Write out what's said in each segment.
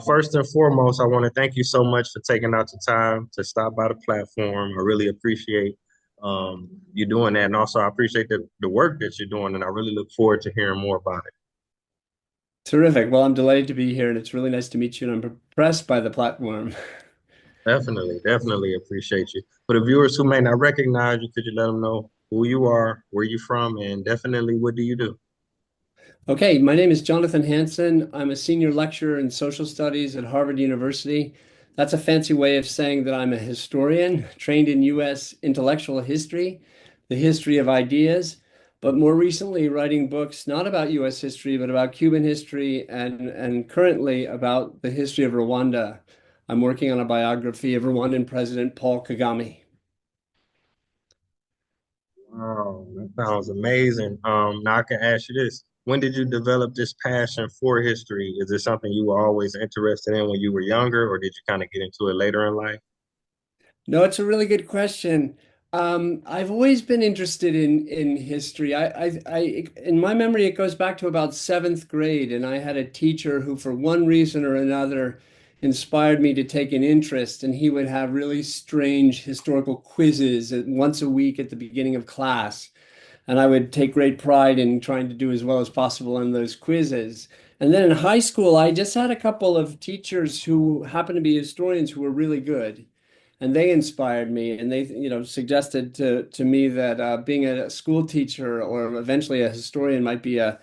First and foremost, I want to thank you so much for taking out the time to stop by the platform. I really appreciate you doing that. And also, I appreciate the work that you're doing. And I really look forward to hearing more about it. Terrific. Well, I'm delighted to be here, and it's really nice to meet you, and I'm impressed by the platform. Definitely appreciate you. For the viewers who may not recognize you, could you let them know who you are, where you're from, and definitely what do you do? Okay, my name is Jonathan Hansen. I'm a senior lecturer in social studies at Harvard University. That's a fancy way of saying that I'm a historian trained in U.S. intellectual history, the history of ideas, but more recently writing books not about U.S. history, but about Cuban history and currently about the history of Rwanda. I'm working on a biography of Rwandan President Paul Kagame. Oh, that sounds amazing. Now I can ask you this. When did you develop this passion for history? Is it something you were always interested in when you were younger, or did you kind of get into it later in life? No, it's a really good question. I've always been interested in history. In my memory, it goes back to about seventh grade, and I had a teacher who, for one reason or another, inspired me to take an interest. And he would have really strange historical quizzes once a week at the beginning of class. And I would take great pride in trying to do as well as possible in those quizzes. And then in high school, I just had a couple of teachers who happened to be historians who were really good, and they inspired me, and they suggested to me that being a school teacher or eventually a historian might be a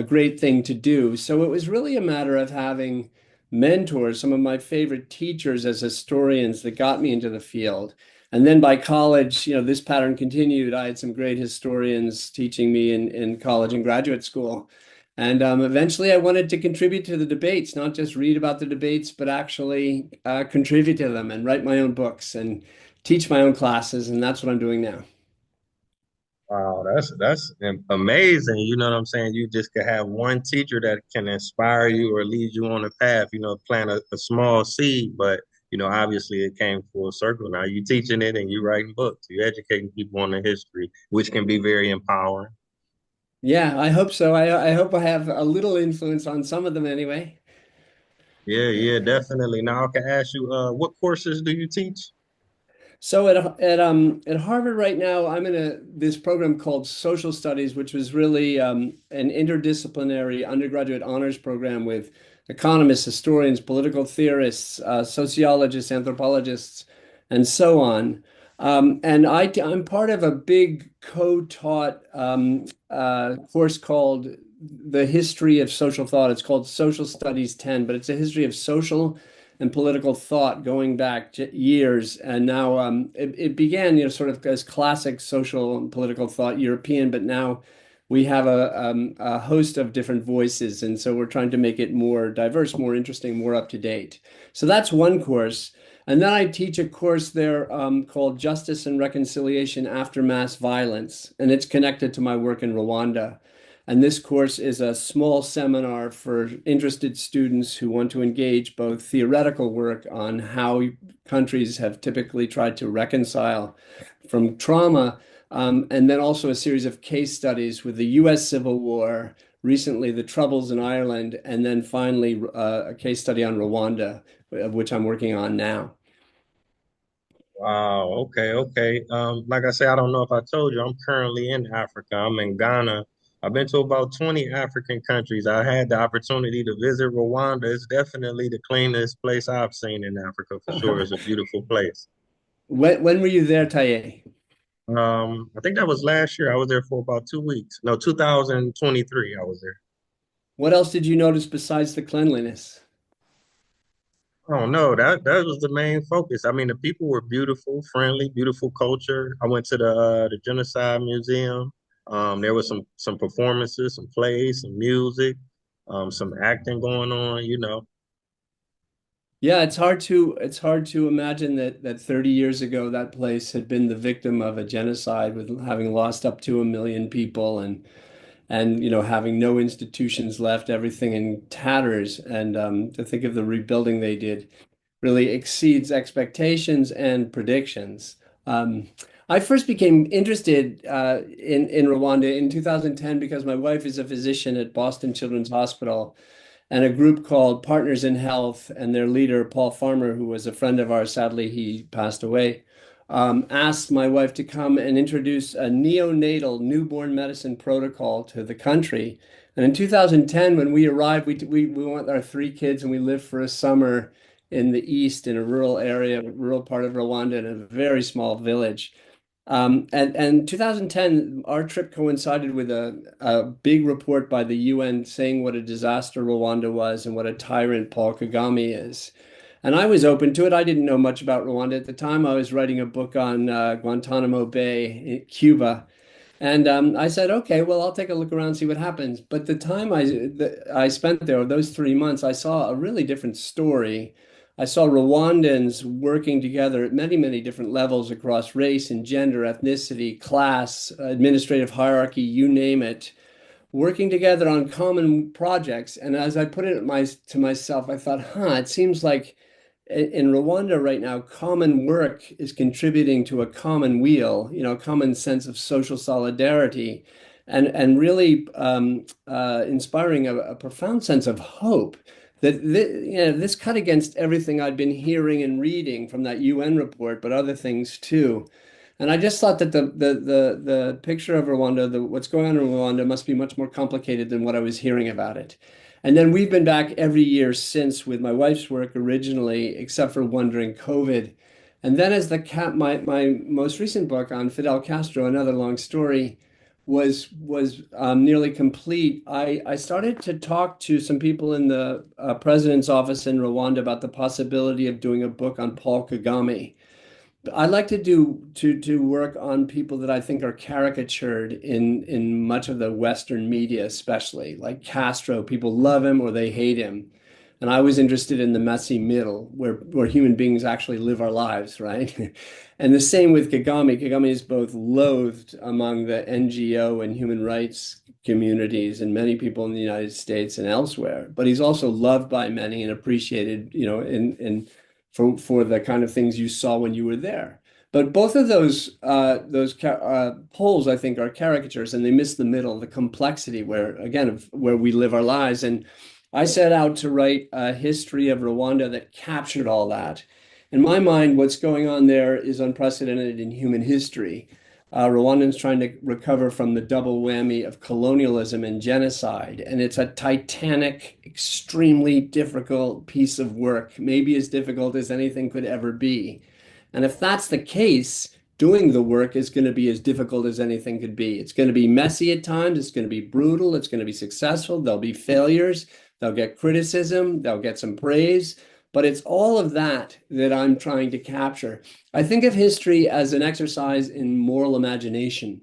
great thing to do. So it was really a matter of having mentors, some of my favorite teachers as historians, that got me into the field. And then by college, this pattern continued. I had some great historians teaching me in college and graduate school. And eventually, I wanted to contribute to the debates, not just read about the debates, but actually contribute to them and write my own books and teach my own classes. And that's what I'm doing now. Wow, that's amazing. You know what I'm saying? You just could have one teacher that can inspire you or lead you on a path, plant a small seed, but obviously it came full circle. Now you teaching it and you writing books, you educating people on the history, which can be very empowering. Yeah, I hope so. I hope I have a little influence on some of them anyway. Yeah, definitely. Now I can ask you, what courses do you teach? So at Harvard right now, I'm in this program called Social Studies, which was really an interdisciplinary undergraduate honors program with economists, historians, political theorists, sociologists, anthropologists, and so on. And I'm part of a big co-taught course called The History of Social Thought. It's called Social Studies 10, but it's a history of social and political thought going back years. And now it began, sort of as classic social and political thought, European, but now we have a host of different voices. And so we're trying to make it more diverse, more interesting, more up to date. So that's one course. And then I teach a course there called Justice and Reconciliation After Mass Violence, and it's connected to my work in Rwanda. And this course is a small seminar for interested students who want to engage both theoretical work on how countries have typically tried to reconcile from trauma, and then also a series of case studies with the US Civil War, recently the Troubles in Ireland, and then finally a case study on Rwanda, of which I'm working on now. Wow, okay. Like I said, I don't know if I told you, I'm currently in Africa. I'm in Ghana. I've been to about 20 African countries. I had the opportunity to visit Rwanda. It's definitely the cleanest place I've seen in Africa for sure. It's a beautiful place. When were you there, Taye? I think that was last year. I was there for about 2 weeks. No, 2023, I was there. What else did you notice besides the cleanliness? Oh no, that was the main focus. I mean, the people were beautiful, friendly, beautiful culture. I went to the Genocide Museum. There was some performances, some plays, some music, some acting going on. Yeah, it's hard to imagine that 30 years ago that place had been the victim of a genocide with having lost up to 1 million people and having no institutions left, everything in tatters. And to think of the rebuilding they did really exceeds expectations and predictions. Um, I first became interested in Rwanda in 2010 because my wife is a physician at Boston Children's Hospital. and a group called Partners in Health, and their leader, Paul Farmer, who was a friend of ours, sadly, he passed away, asked my wife to come and introduce a neonatal newborn medicine protocol to the country. And in 2010, when we arrived, we went with our three kids and we lived for a summer in the east in a rural area, rural part of Rwanda in a very small village. And 2010, our trip coincided with a big report by the UN saying what a disaster Rwanda was and what a tyrant Paul Kagame is. And I was open to it. I didn't know much about Rwanda at the time. I was writing a book on Guantanamo Bay in Cuba. And I said, okay, well, I'll take a look around, see what happens. But the time I spent there, those 3 months, I saw a really different story. I saw Rwandans working together at many, many different levels across race and gender, ethnicity, class, administrative hierarchy, you name it, working together on common projects. And as I put it to myself, I thought, it seems like in Rwanda right now, common work is contributing to a common weal, a common sense of social solidarity, and really inspiring a profound sense of hope that this cut against everything I'd been hearing and reading from that UN report, but other things too. And I just thought that the picture of Rwanda, what's going on in Rwanda, must be much more complicated than what I was hearing about it. And then we've been back every year since with my wife's work originally, except for one during COVID. And then as my most recent book on Fidel Castro, another long story, was nearly complete. I started to talk to some people in the president's office in Rwanda about the possibility of doing a book on Paul Kagame. I like to work on people that I think are caricatured in much of the Western media, especially like Castro. People love him or they hate him, and I was interested in the messy middle where human beings actually live our lives, right? And the same with Kagame. Kagame is both loathed among the NGO and human rights communities and many people in the United States and elsewhere, but he's also loved by many and appreciated, in for the kind of things you saw when you were there. But both of those poles, I think, are caricatures, and they miss the middle, the complexity where, again, where we live our lives. And I set out to write a history of Rwanda that captured all that. In my mind, what's going on there is unprecedented in human history. Rwandans trying to recover from the double whammy of colonialism and genocide. And it's a titanic, extremely difficult piece of work, maybe as difficult as anything could ever be. And if that's the case, doing the work is going to be as difficult as anything could be. It's going to be messy at times, it's going to be brutal, it's going to be successful, there'll be failures, they'll get criticism, they'll get some praise. But it's all of that that I'm trying to capture. I think of history as an exercise in moral imagination.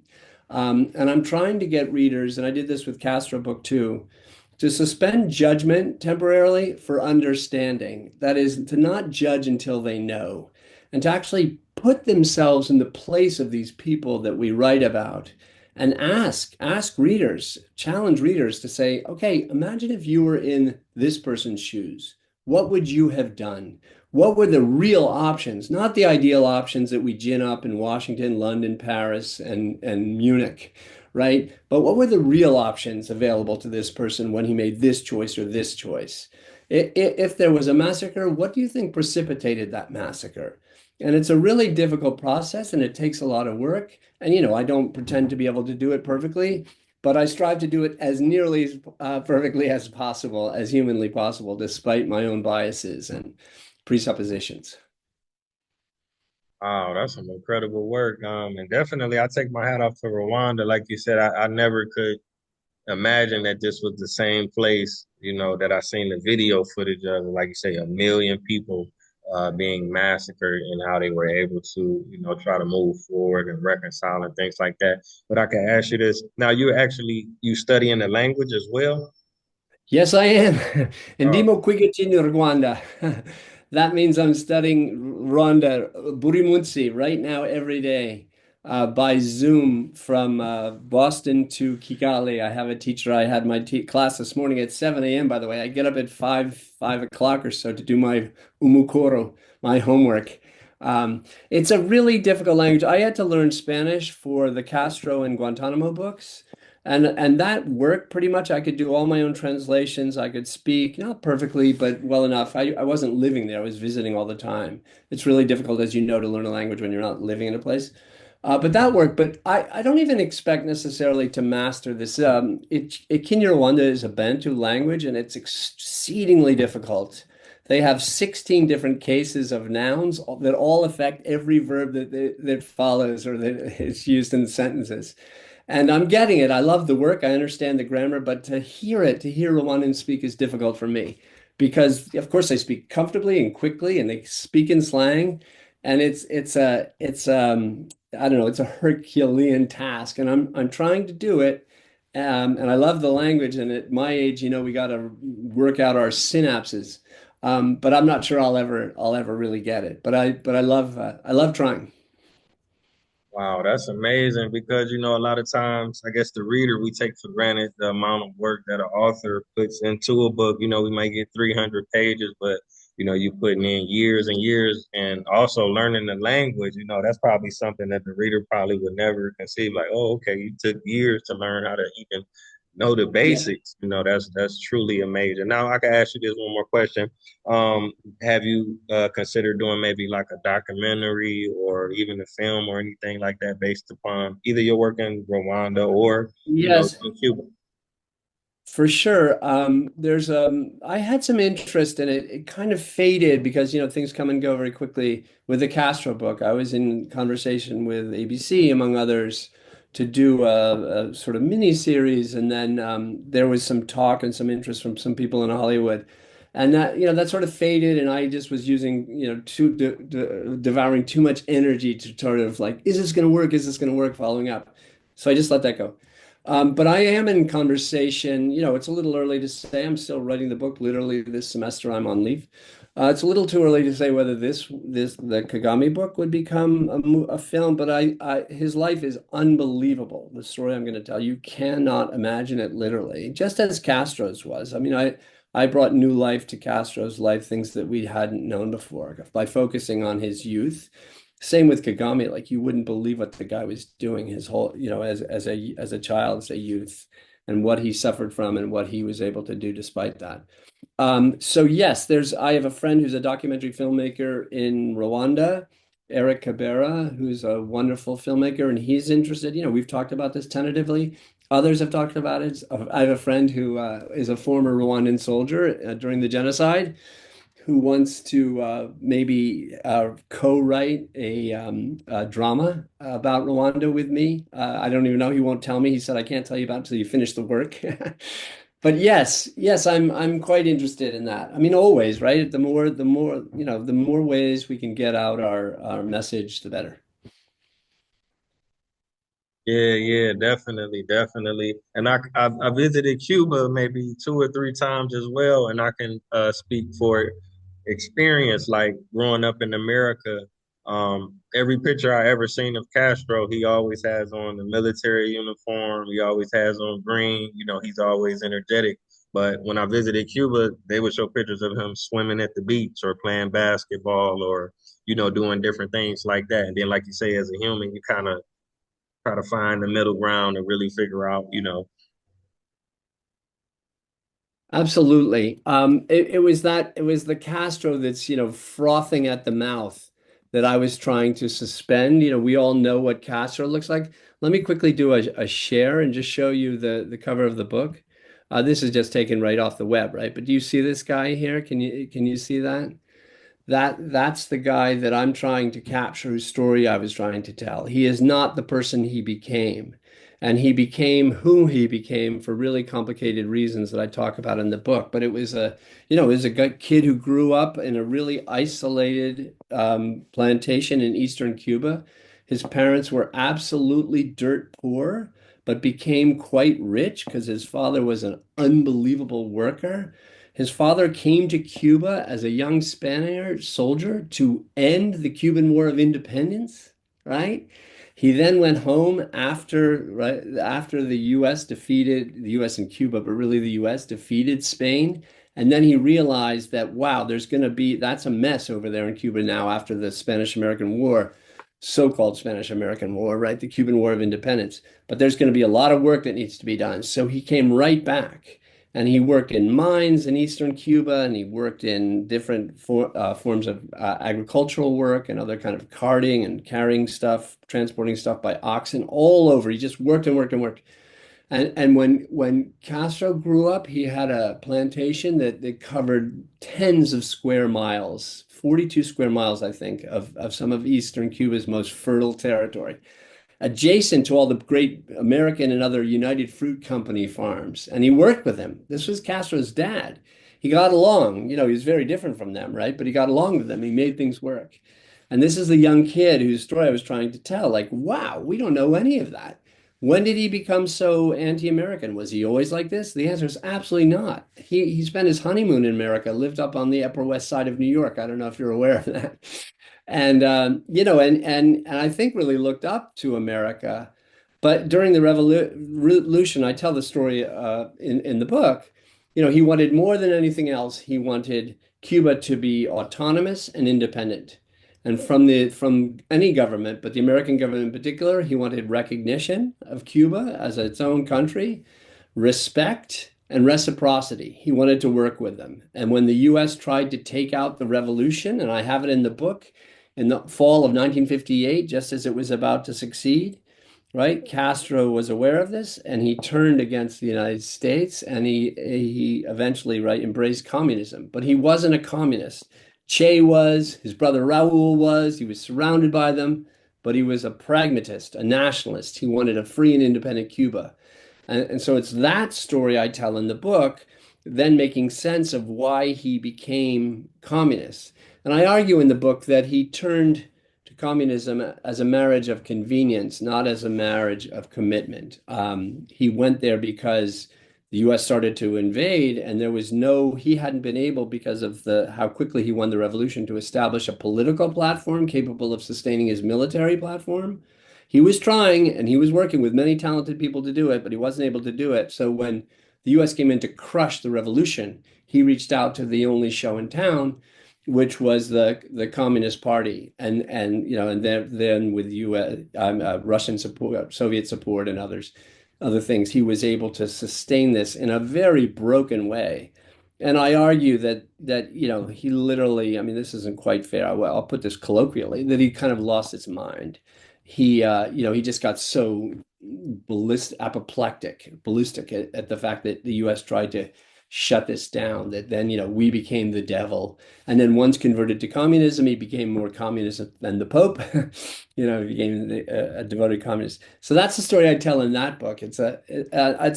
And I'm trying to get readers, and I did this with Castro book too, to suspend judgment temporarily for understanding. That is, to not judge until they know, and to actually put themselves in the place of these people that we write about and ask readers, challenge readers to say, okay, imagine if you were in this person's shoes. What would you have done? What were the real options, not the ideal options that we gin up in Washington, London, Paris, and Munich, right? But what were the real options available to this person when he made this choice or this choice? If there was a massacre, what do you think precipitated that massacre? And it's a really difficult process and it takes a lot of work. And, I don't pretend to be able to do it perfectly, but I strive to do it as nearly as perfectly as possible, as humanly possible, despite my own biases and presuppositions. Wow, that's some incredible work. And definitely, I take my hat off to Rwanda. Like you said, I never could imagine that this was the same place, that I seen the video footage of, like you say, a million people being massacred and how they were able to, try to move forward and reconcile and things like that. But I can ask you this. Now, you studying the language as well? Yes, I am. Oh, Ndimo kwigiti in Rwanda. That means I'm studying Rwanda, Burimunsi, right now, every day, by Zoom from Boston to Kigali. I have a teacher. I had my class this morning at 7 a.m., by the way. I get up at 5 o'clock or so to do my umukoro, my homework. It's a really difficult language. I had to learn Spanish for the Castro and Guantanamo books. And that worked pretty much. I could do all my own translations. I could speak, not perfectly, but well enough. I wasn't living there. I was visiting all the time. It's really difficult, as you know, to learn a language when you're not living in a place. But that worked. But I don't even expect necessarily to master this. Kinyarwanda is a Bantu language, and it's exceedingly difficult. They have 16 different cases of nouns that all affect every verb that follows or that is used in sentences. And I'm getting it. I love the work. I understand the grammar, but to hear Rwandan speak is difficult for me because, of course, they speak comfortably and quickly, and they speak in slang, and it's I don't know, it's a Herculean task, and I'm trying to do it. And I love the language, and at my age, we got to work out our synapses. But I'm not sure I'll ever really get it. I love trying. Wow, that's amazing because a lot of times I guess the reader we take for granted the amount of work that an author puts into a book. We might get 300 pages, but you putting in years and years and also learning the language, that's probably something that the reader probably would never conceive like, oh, okay, you took years to learn how to even know the Yeah. basics. That's truly amazing. Now I can ask you this one more question. Um, have you considered doing maybe like a documentary or even a film or anything like that based upon either your work in Rwanda or, Yes. in Cuba? For sure. I had some interest in it. It kind of faded because, things come and go very quickly with the Castro book. I was in conversation with ABC, among others, to do a sort of mini series. And then there was some talk and some interest from some people in Hollywood. And that sort of faded. And I just was using, devouring too much energy to sort of like, is this going to work? Is this going to work? Following up. So I just let that go. But I am in conversation. It's a little early to say. I'm still writing the book. Literally this semester, I'm on leave. It's a little too early to say whether the Kagame book would become a film. But his life is unbelievable. The story I'm going to tell you cannot imagine it literally, just as Castro's was. I mean, I brought new life to Castro's life, things that we hadn't known before by focusing on his youth. Same with Kagame, like you wouldn't believe what the guy was doing his whole, as a child, as a youth, and what he suffered from and what he was able to do despite that. So yes, I have a friend who's a documentary filmmaker in Rwanda, Eric Kabera, who's a wonderful filmmaker, and he's interested. We've talked about this tentatively. Others have talked about it. I have a friend who is a former Rwandan soldier during the genocide who wants to maybe co-write a drama about Rwanda with me. I don't even know. He won't tell me. He said, I can't tell you about it until you finish the work. But yes, I'm quite interested in that. I mean, always, right? The more, the more ways we can get out our message, the better. Yeah, yeah, definitely, definitely. And I visited Cuba maybe 2 or 3 times as well, and I can speak for experience like growing up in America. Every picture I ever seen of Castro, he always has on the military uniform. He always has on green. He's always energetic. But when I visited Cuba, they would show pictures of him swimming at the beach or playing basketball or doing different things like that. And then, like you say, as a human, you kind of try to find the middle ground and really figure out. Absolutely. It was the Castro that's, frothing at the mouth that I was trying to suspend. We all know what Castro looks like. Let me quickly do a share and just show you the cover of the book. This is just taken right off the web, right? But do you see this guy here? Can you see that? That's the guy that I'm trying to capture, whose story I was trying to tell. He is not the person he became. And he became who he became for really complicated reasons that I talk about in the book. But it was a kid who grew up in a really isolated plantation in eastern Cuba. His parents were absolutely dirt poor, but became quite rich because his father was an unbelievable worker. His father came to Cuba as a young Spaniard soldier to end the Cuban War of Independence, right? He then went home after the US defeated the US and Cuba, but really the US defeated Spain. And then he realized that, wow, that's a mess over there in Cuba now after the Spanish-American War. so-called Spanish-American War, right? The Cuban War of Independence. But there's going to be a lot of work that needs to be done. So he came right back and he worked in mines in eastern Cuba and he worked in different forms of agricultural work and other kind of carting and carrying stuff, transporting stuff by oxen all over. He just worked and worked and worked. And when Castro grew up, he had a plantation that covered tens of square miles, 42 square miles, I think, of some of Eastern Cuba's most fertile territory, adjacent to all the great American and other United Fruit Company farms. And he worked with them. This was Castro's dad. He got along. You know, he was very different from them, right? But he got along with them. He made things work. And this is the young kid whose story I was trying to tell. Like, wow, we don't know any of that. When did he become so anti-American? Was he always like this? The answer is absolutely not. He spent his honeymoon in America, lived up on the Upper West Side of New York. I don't know if you're aware of that. And you know, and I think really looked up to America. But during the revolution, I tell the story in the book. You know, he wanted more than anything else. He wanted Cuba to be autonomous and independent, and from any government, but the American government in particular, he wanted recognition of Cuba as its own country, respect and reciprocity. He wanted to work with them. And when the US tried to take out the revolution, and I have it in the book, in the fall of 1958, just as it was about to succeed, right? Castro was aware of this and he turned against the United States and he eventually, right, embraced communism. But he wasn't a communist. Che was, his brother Raul was, he was surrounded by them, but he was a pragmatist, a nationalist. He wanted a free and independent Cuba. And so it's that story I tell in the book, then making sense of why he became communist. And I argue in the book that he turned to communism as a marriage of convenience, not as a marriage of commitment. He went there because the US started to invade, and there was no, he hadn't been able, because of the how quickly he won the revolution, to establish a political platform capable of sustaining his military platform. He was trying and he was working with many talented people to do it, but he wasn't able to do it. So when the US came in to crush the revolution, he reached out to the only show in town, which was the Communist Party, and you know, and then with U.S. Russian support, Soviet support, and other things, he was able to sustain this in a very broken way. And I argue that you know he literally, I mean, this isn't quite fair. Well, I'll put this colloquially, that he kind of lost his mind. He you know, he just got so ballistic at the fact that the U.S. tried to shut this down, that then, you know, we became the devil. And then once converted to communism, he became more communist than the Pope. You know, he became a devoted communist. So that's the story I tell in that book. It's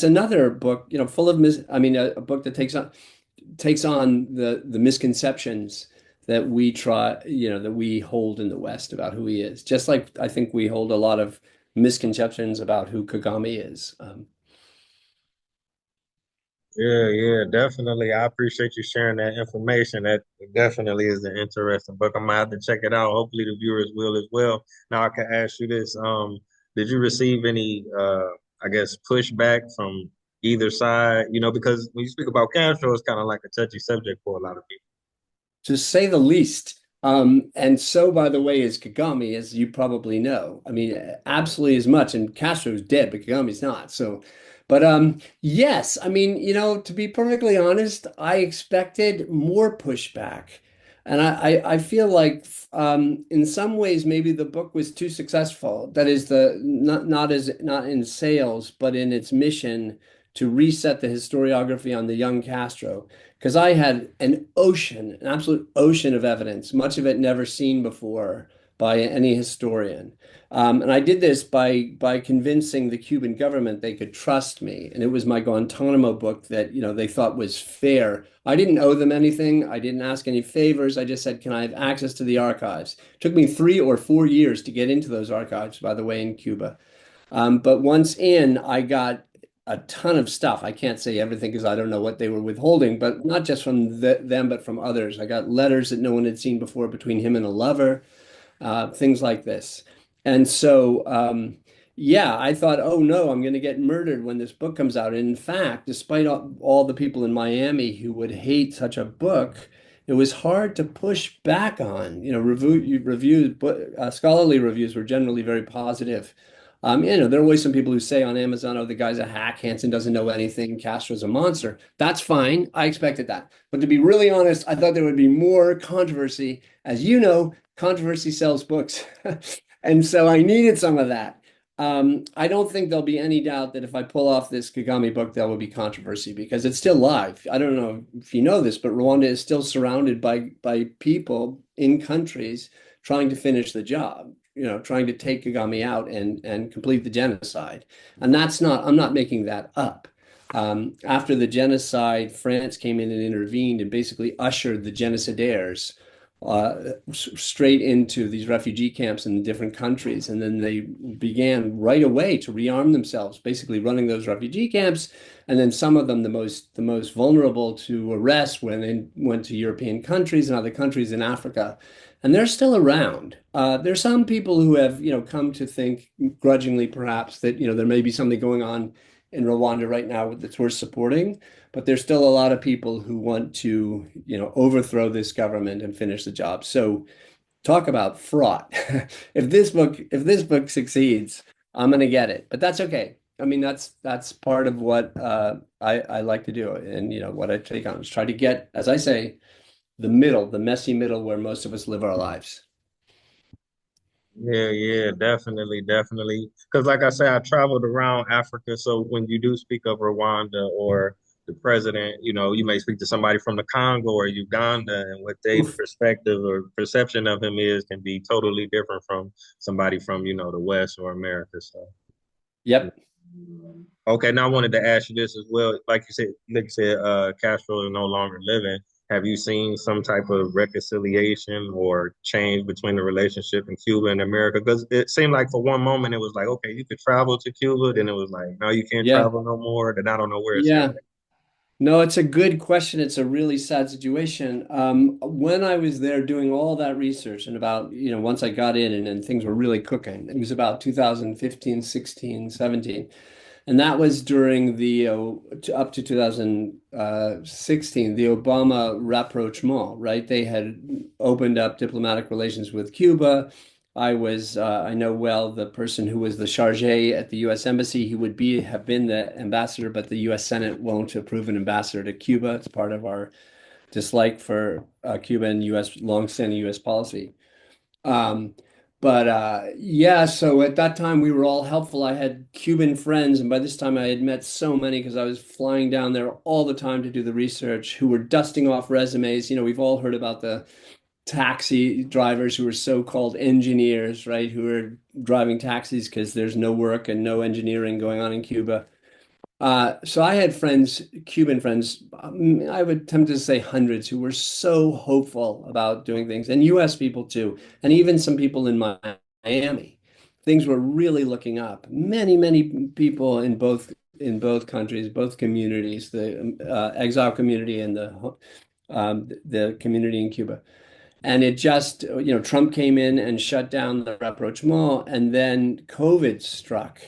another book, you know, full of I mean, a book that takes on the misconceptions that we try, you know, that we hold in the West about who he is. Just like I think we hold a lot of misconceptions about who Kagame is. Yeah, yeah, definitely. I appreciate you sharing that information. That definitely is an interesting book. I'm gonna have to check it out. Hopefully the viewers will as well. Now I can ask you this. Did you receive any I guess pushback from either side? You know, because when you speak about Castro, it's kind of like a touchy subject for a lot of people. To say the least. And so, by the way, is Kagame, as you probably know. I mean, absolutely as much. And Castro's dead, but Kagame's not. So, but yes, I mean, you know, to be perfectly honest, I expected more pushback. And I feel like in some ways maybe the book was too successful. That is the not in sales, but in its mission to reset the historiography on the young Castro, because I had an absolute ocean of evidence, much of it never seen before by any historian. And I did this by convincing the Cuban government they could trust me. And it was my Guantanamo book that, you know, they thought was fair. I didn't owe them anything. I didn't ask any favors. I just said, can I have access to the archives? It took me 3 or 4 years to get into those archives, by the way, in Cuba. But once in, I got a ton of stuff. I can't say everything because I don't know what they were withholding, but not just from them, but from others. I got letters that no one had seen before between him and a lover, things like this. And so, yeah, I thought, oh no, I'm going to get murdered when this book comes out. And in fact, despite all the people in Miami who would hate such a book, it was hard to push back on. Reviews, but scholarly reviews were generally very positive. There are always some people who say on Amazon, "Oh, the guy's a hack. Hansen doesn't know anything. Castro's a monster." That's fine. I expected that. But to be really honest, I thought there would be more controversy. As you know, controversy sells books, and so I needed some of that. I don't think there'll be any doubt that if I pull off this Kagame book, there will be controversy because it's still live. I don't know if you know this, but Rwanda is still surrounded by people in countries trying to finish the job, trying to take Kagame out and complete the genocide. And I'm not making that up. After the genocide, France came in and intervened and basically ushered the genocidaires straight into these refugee camps in different countries. And then they began right away to rearm themselves, basically running those refugee camps. And then some of them, the most vulnerable to arrest when they went to European countries and other countries in Africa. And they're still around. There's some people who have, come to think grudgingly, perhaps, that, there may be something going on in Rwanda right now that's worth supporting. But there's still a lot of people who want to, overthrow this government and finish the job. So talk about fraught. If this book succeeds, I'm gonna get it. But that's okay. I mean, that's part of what I like to do, and what I take on is try to get, as I say, the middle, the messy middle where most of us live our lives. Yeah, yeah, definitely, definitely. Because, like I said, I traveled around Africa. So when you do speak of Rwanda or the president, you may speak to somebody from the Congo or Uganda, and what their Oof. perspective or perception of him is can be totally different from somebody from, the West or America. So, yeah. Yep. Okay, now I wanted to ask you this as well. Like you said, Castro is no longer living. Have you seen some type of reconciliation or change between the relationship in Cuba and America? Because it seemed like for one moment it was like, okay, you could travel to Cuba, then it was like, no, you can't Yeah. travel no more. Then I don't know where it's at. Yeah. No, it's a good question. It's a really sad situation. When I was there doing all that research and about, once I got in and things were really cooking, it was about 2015, 16, 17. And that was during up to 2016, the Obama rapprochement, right? They had opened up diplomatic relations with Cuba. I know well the person who was the chargé at the U.S. Embassy. He would have been the ambassador, but the U.S. Senate won't approve an ambassador to Cuba. It's part of our dislike for Cuba and U.S. longstanding U.S. policy. Um, but yeah, so at that time we were all helpful. I had Cuban friends, and by this time I had met so many because I was flying down there all the time to do the research, who were dusting off resumes. We've all heard about the taxi drivers who are so-called engineers, right? Who are driving taxis because there's no work and no engineering going on in Cuba. So I had friends, Cuban friends, I would attempt to say hundreds, who were so hopeful about doing things, and US people too, and even some people in Miami. Things were really looking up. Many, many people in both countries, both communities, the exile community and the community in Cuba. And it just, Trump came in and shut down the rapprochement, and then COVID struck.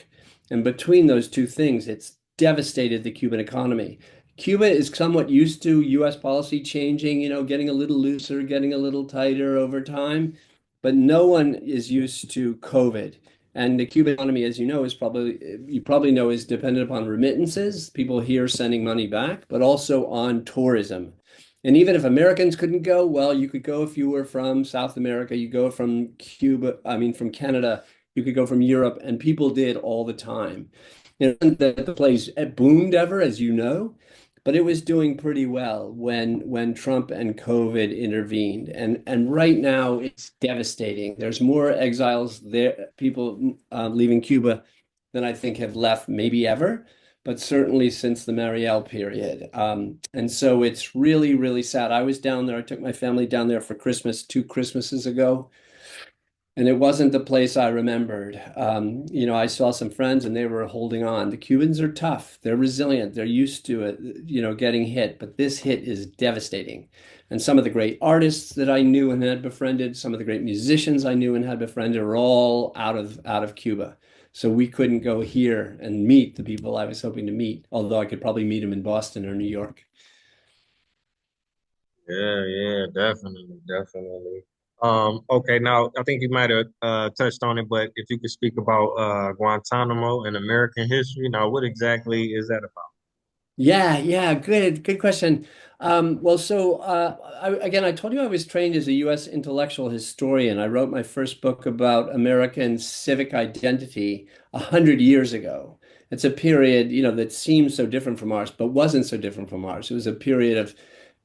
And between those two things, it's devastated the Cuban economy. Cuba is somewhat used to US policy changing, getting a little looser, getting a little tighter over time, but no one is used to COVID. And the Cuban economy, as you know, you probably know, is dependent upon remittances, people here sending money back, but also on tourism. And even if Americans couldn't go, well, you could go if you were from South America, you go from Cuba, I mean, from Canada, you could go from Europe, and people did all the time. The place boomed ever, as you know, but it was doing pretty well when Trump and COVID intervened. And right now it's devastating. There's more exiles there, people leaving Cuba than I think have left maybe ever, but certainly since the Mariel period. And so it's really, really sad. I was down there. I took my family down there for Christmas 2 Christmases ago. And it wasn't the place I remembered. I saw some friends and they were holding on. The Cubans are tough. They're resilient. They're used to it, getting hit. But this hit is devastating. And some of the great artists that I knew and had befriended, some of the great musicians I knew and had befriended are all out of Cuba. So we couldn't go here and meet the people I was hoping to meet, although I could probably meet them in Boston or New York. Yeah, yeah, definitely, definitely. Okay, now I think you might have touched on it, but if you could speak about Guantanamo and American history, now what exactly is that about? Yeah, yeah, good question. Well, so again, I told you I was trained as a U.S. intellectual historian. I wrote my first book about American civic identity 100 years ago. It's a period, that seems so different from ours, but wasn't so different from ours. It was a period of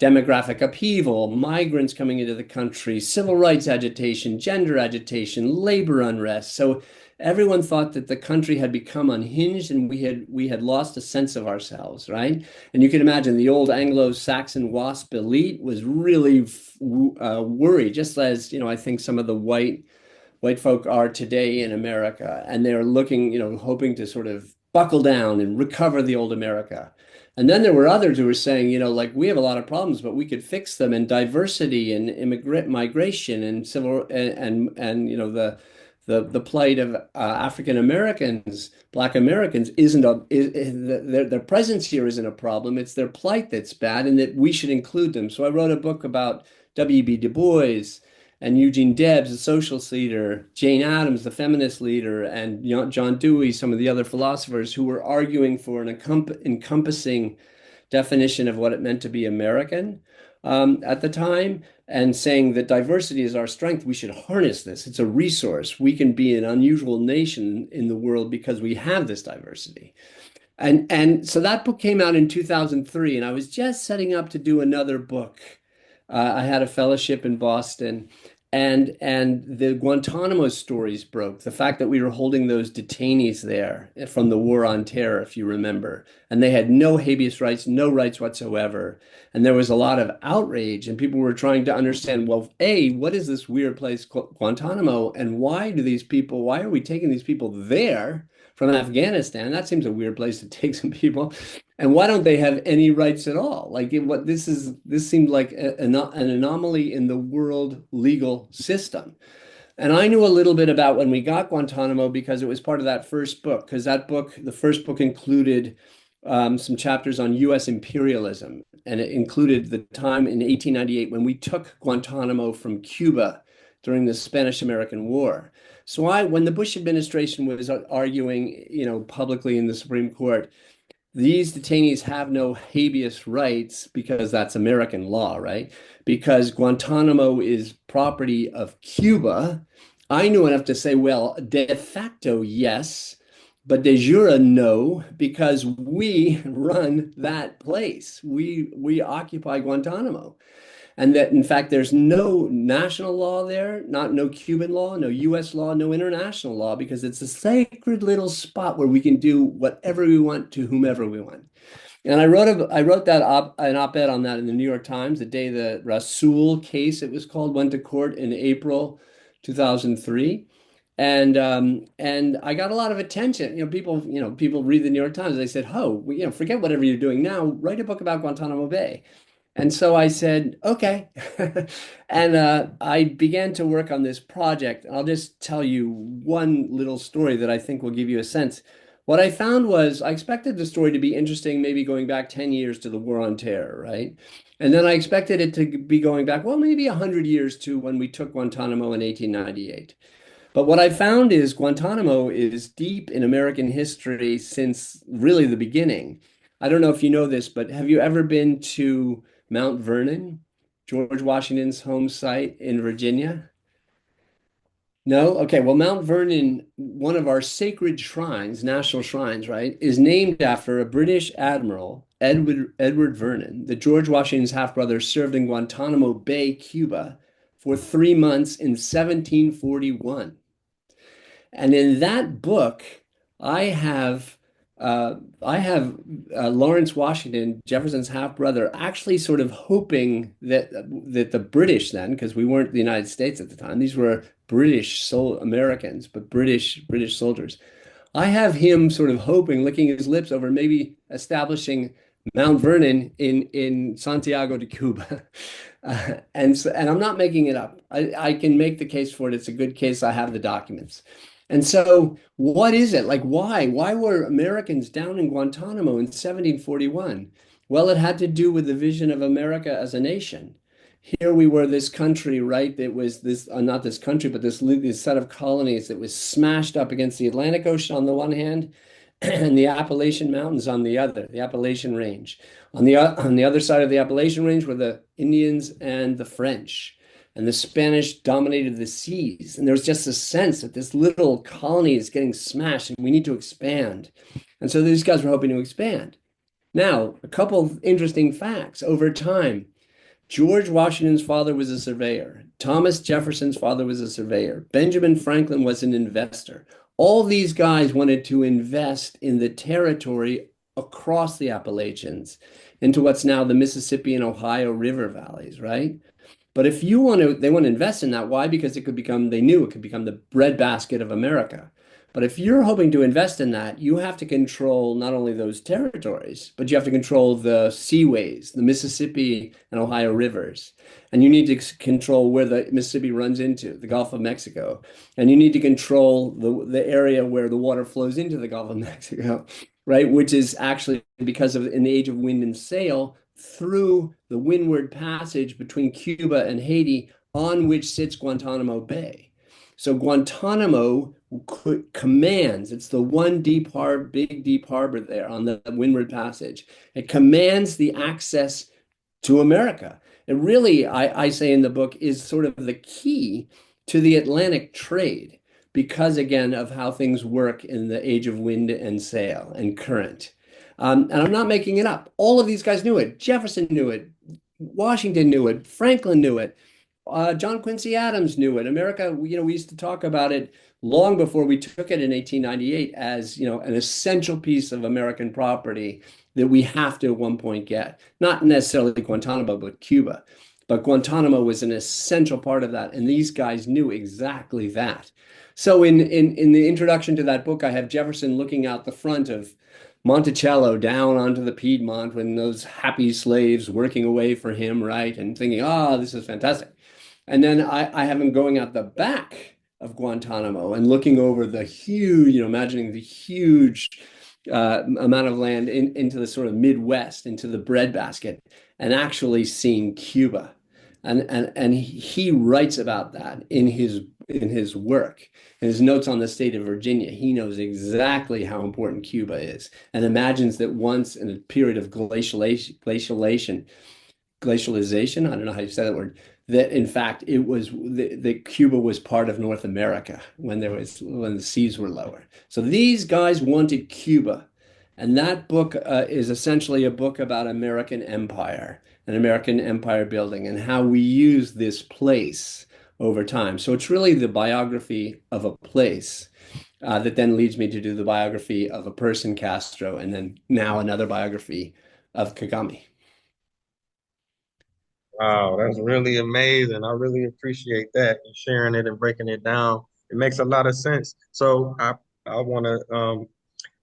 demographic upheaval, migrants coming into the country, civil rights agitation, gender agitation, labor unrest. So everyone thought that the country had become unhinged and we had lost a sense of ourselves, right? And you can imagine the old Anglo-Saxon WASP elite was really worried, just as I think some of the white folk are today in America, and they're looking, hoping to sort of buckle down and recover the old America. And then there were others who were saying, like we have a lot of problems, but we could fix them, and diversity and immigrant migration and civil and the plight of African Americans, Black Americans, isn't their presence here isn't a problem. It's their plight that's bad, and that we should include them. So I wrote a book about W.B. Du Bois and Eugene Debs, the socialist leader, Jane Addams, the feminist leader, and John Dewey, some of the other philosophers who were arguing for an encompassing definition of what it meant to be American at the time, and saying that diversity is our strength. We should harness this. It's a resource. We can be an unusual nation in the world because we have this diversity. And so that book came out in 2003, and I was just setting up to do another book. I had a fellowship in Boston, and the Guantanamo stories broke. The fact that we were holding those detainees there from the War on Terror, if you remember, and they had no habeas rights, no rights whatsoever. And there was a lot of outrage, and people were trying to understand, well, A, what is this weird place, Guantanamo, and why are we taking these people there from Afghanistan? That seems a weird place to take some people. And why don't they have any rights at all? Like this seemed like an anomaly in the world legal system. And I knew a little bit about when we got Guantanamo because it was part of that first book, because the first book included some chapters on US imperialism. And it included the time in 1898 when we took Guantanamo from Cuba during the Spanish-American War. So when the Bush administration was arguing, publicly in the Supreme Court, these detainees have no habeas rights because that's American law, right? Because Guantanamo is property of Cuba. I knew enough to say, well, de facto, yes, but de jure, no, because we run that place. We occupy Guantanamo. And that in fact there's no national law there, no Cuban law, no US law, no international law, because it's a sacred little spot where we can do whatever we want to whomever we want. And I wrote an op-ed on that in the New York Times the day the Rasool case, it was called, went to court in April 2003. And I got a lot of attention. People read the New York Times. They said, "Oh, forget whatever you're doing now. Write a book about Guantanamo Bay." And so I said, okay. And I began to work on this project. I'll just tell you one little story that I think will give you a sense. What I found was I expected the story to be interesting, maybe going back 10 years to the War on Terror, right? And then I expected it to be going back, well, maybe 100 years to when we took Guantanamo in 1898. But what I found is Guantanamo is deep in American history since really the beginning. I don't know if you know this, but have you ever been to Mount Vernon, George Washington's home site in Virginia? No? Okay, well, Mount Vernon, one of our sacred shrines, national shrines, right, is named after a British admiral, Edward Vernon, the George Washington's half-brother, served in Guantanamo Bay, Cuba, for 3 months in 1741. And in that book, I have I have Lawrence Washington, Jefferson's half brother, actually sort of hoping that the British then, because we weren't the United States at the time, these were Americans, but British soldiers. I have him sort of hoping, licking his lips over maybe establishing Mount Vernon in Santiago de Cuba. And I'm not making it up. I can make the case for it. It's a good case. I have the documents. And so what is it? Like, why? Why were Americans down in Guantanamo in 1741? Well, it had to do with the vision of America as a nation. here we were, this country, right? That was this, not this country, but this set of colonies that was smashed up against the Atlantic Ocean on the one hand, and the Appalachian Mountains on the other, the Appalachian Range. On the other side of the Appalachian Range were the Indians and the French. And the Spanish dominated the seas. And there was just a sense that this little colony is getting smashed and we need to expand. And so these guys were hoping to expand. Now, a couple of interesting facts over time. George Washington's father was a surveyor. Thomas Jefferson's father was a surveyor. Benjamin Franklin was an investor. All these guys wanted to invest in the territory across the Appalachians into what's now the Mississippi and Ohio River valleys, right? But if you want to, they want to invest in that. Why? Because it could become, they knew it could become the breadbasket of America. But if you're hoping to invest in that, you have to control not only those territories, but you have to control the seaways, the Mississippi and Ohio rivers. And you need to control where the Mississippi runs into, the Gulf of Mexico. And you need to control the area where the water flows into the Gulf of Mexico, right? Which is actually because of in the age of wind and sail through the Windward Passage between Cuba and Haiti, on which sits Guantanamo Bay. So Guantanamo commands, it's the one deep harbor, big deep harbor there on the Windward Passage. It commands the access to America. It really, I say in the book, is sort of the key to the Atlantic trade because, again, of how things work in the age of wind and sail and current. And I'm not making it up. All of these guys knew it. Jefferson knew it. Washington knew it. Franklin knew it. John Quincy Adams knew it. America, we used to talk about it long before we took it in 1898 as, an essential piece of American property that we have to at one point get. Not necessarily Guantanamo, but Cuba. But Guantanamo was an essential part of that, and these guys knew exactly that. So in the introduction to that book, I have Jefferson looking out the front of Monticello down onto the Piedmont when those happy slaves working away for him, right? And thinking, this is fantastic. And then I have him going out the back of Guantanamo and looking over the huge, imagining the huge amount of land into the sort of Midwest, into the breadbasket, and actually seeing Cuba. And he writes about that in his work, in his notes on the state of Virginia. He knows exactly how important Cuba is and imagines that once in a period of glacialization, I don't know how you say that word, that in fact it was that Cuba was part of North America when the seas were lower. So these guys wanted Cuba, and that book is essentially a book about American empire and American empire building and how we use this place over time. So it's really the biography of a place that then leads me to do the biography of a person, Castro, and then now another biography of Kagame. Wow, that's really amazing. I really appreciate that and sharing it and breaking it down. It makes a lot of sense. So I want to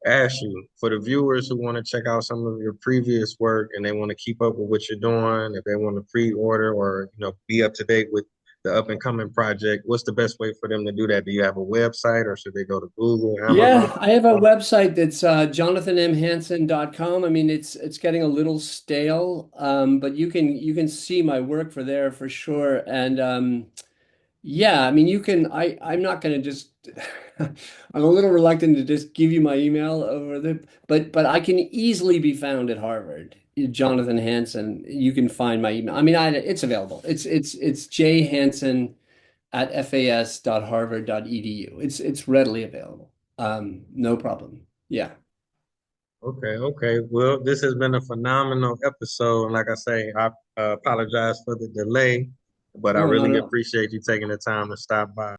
ask you for the viewers who want to check out some of your previous work and they want to keep up with what you're doing, if they want to pre-order or be up to date with the up and coming project, what's the best way for them to do that? Do you have a website or should they go to Google, Amazon? Yeah, I have a website that's jonathanmhansen.com. I mean, it's getting a little stale, but you can see my work for there for sure. And yeah, I mean, I'm not going to just I'm a little reluctant to just give you my email over the but I can easily be found at Harvard. Jonathan Hansen, you can find my email. I mean, it's available. It's jhansen at fas.harvard.edu. It's readily available. No problem. Yeah. Okay, okay. Well, this has been a phenomenal episode. And like I say, I apologize for the delay, but I No, not really at all. appreciate you taking the time to stop by.